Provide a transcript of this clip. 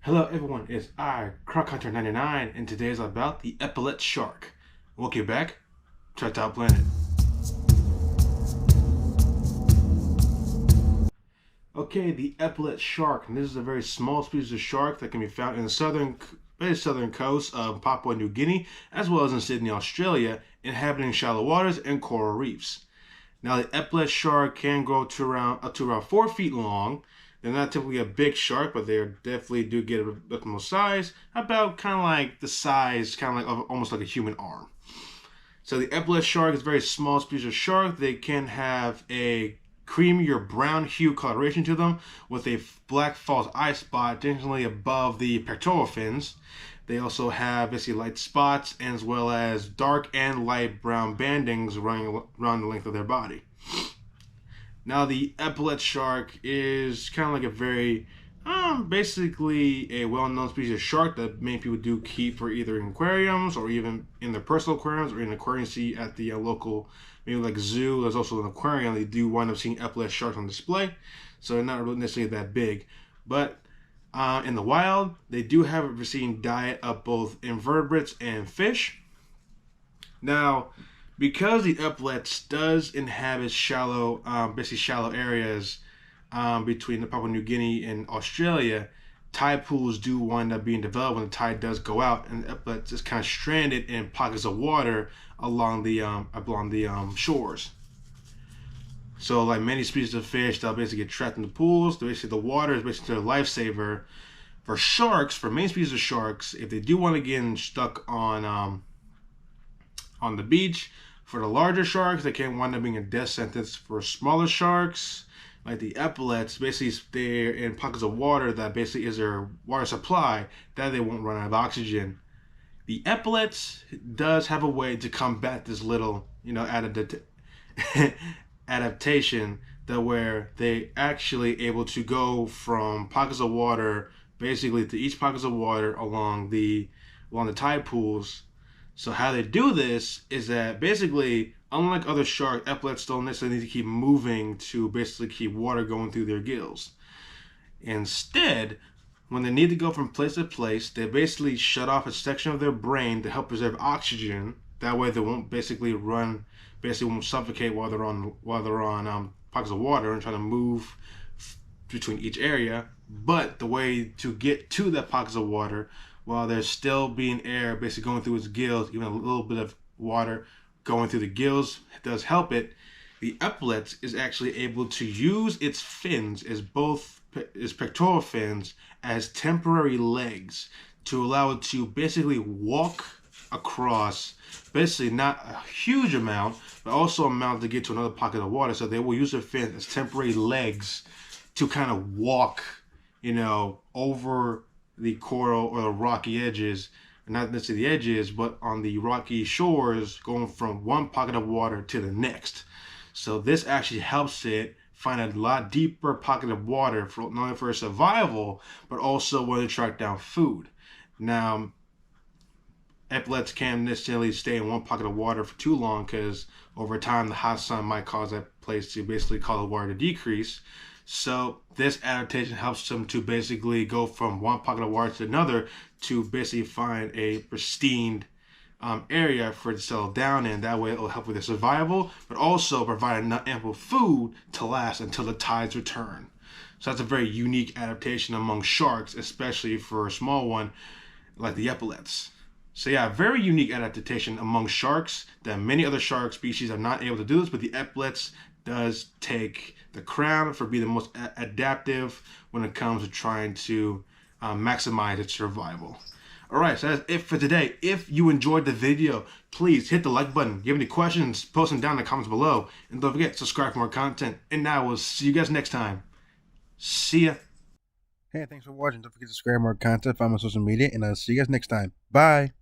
Hello everyone, it's I, Crockhunter99, and today is about the Epaulette Shark. Welcome back to our planet. Okay, the Epaulette Shark, and this is a very small species of shark that can be found in the very southern coast of Papua New Guinea, as well as in Sydney, Australia, inhabiting shallow waters and coral reefs. Now, the Epaulette shark can grow to up to around 4 feet long. They're not typically a big shark, but they definitely do get a bit more size, about kind of like the size, kind of like almost like a human arm. So the Epaulette shark is a very small species of shark. They can have a creamy or brown hue coloration to them with a black false eye spot generally above the pectoral fins. They also have basically light spots as well as dark and light brown bandings running around the length of their body. Now the Epaulette shark is kind of like a very, basically a well-known species of shark that many people do keep for either in aquariums or even in their personal aquariums or in aquarium see at the local, maybe like zoo. There's also an aquarium. They do wind up seeing Epaulette sharks on display, so they're not really necessarily that big. But in the wild, they do have a receiving diet of both invertebrates and fish. Now, because the epaulettes does inhabit shallow, basically shallow areas between Papua New Guinea and Australia, tide pools do wind up being developed when the tide does go out, and the epaulettes is kind of stranded in pockets of water along the shores. So, like many species of fish, they'll basically get trapped in the pools. Basically, the water is basically a lifesaver. For sharks, for many species of sharks, if they do want to get stuck on the beach, for the larger sharks, they can wind up being a death sentence. For smaller sharks, like the epaulettes, basically they're in pockets of water that basically is their water supply, that they won't run out of oxygen. The epaulettes does have a way to combat this little, adaptation, that where they actually able to go from pockets of water, basically to each pockets of water along the tide pools. So how they do this is that basically, unlike other sharks, epaulettes don't necessarily need to keep moving to basically keep water going through their gills. Instead, when they need to go from place to place, they basically shut off a section of their brain to help preserve oxygen. That way, they won't won't suffocate while they're on pockets of water and trying to move between each area. But the way to get to that pockets of water, while there's still being air basically going through its gills, even a little bit of water going through the gills does help it. The epaulettes is actually able to use its fins its pectoral fins as temporary legs to allow it to basically walk across, basically not a huge amount, but also amount to get to another pocket of water. So they will use their fins as temporary legs to kind of walk, over the coral or the rocky edges, not necessarily the edges, but on the rocky shores, going from one pocket of water to the next. So this actually helps it find a lot deeper pocket of water, for not only for survival, but also when they track down food. Now, epaulettes can't necessarily stay in one pocket of water for too long, because over time the hot sun might cause that place to basically cause the water to decrease. So this adaptation helps them to basically go from one pocket of water to another to basically find a pristine area for it to settle down in. That way it will help with their survival, but also provide enough ample food to last until the tides return. So that's a very unique adaptation among sharks, especially for a small one like the epaulettes. So yeah, very unique adaptation among sharks that many other shark species are not able to do this, but the epaulettes does take the crown for being the most adaptive when it comes to trying to maximize its survival. Alright, so that's it for today. If you enjoyed the video, please hit the like button. If you have any questions, post them down in the comments below. And don't forget, subscribe for more content. And now we'll see you guys next time. See ya. Hey, thanks for watching. Don't forget to subscribe for more content, follow me on social media, and I'll see you guys next time. Bye.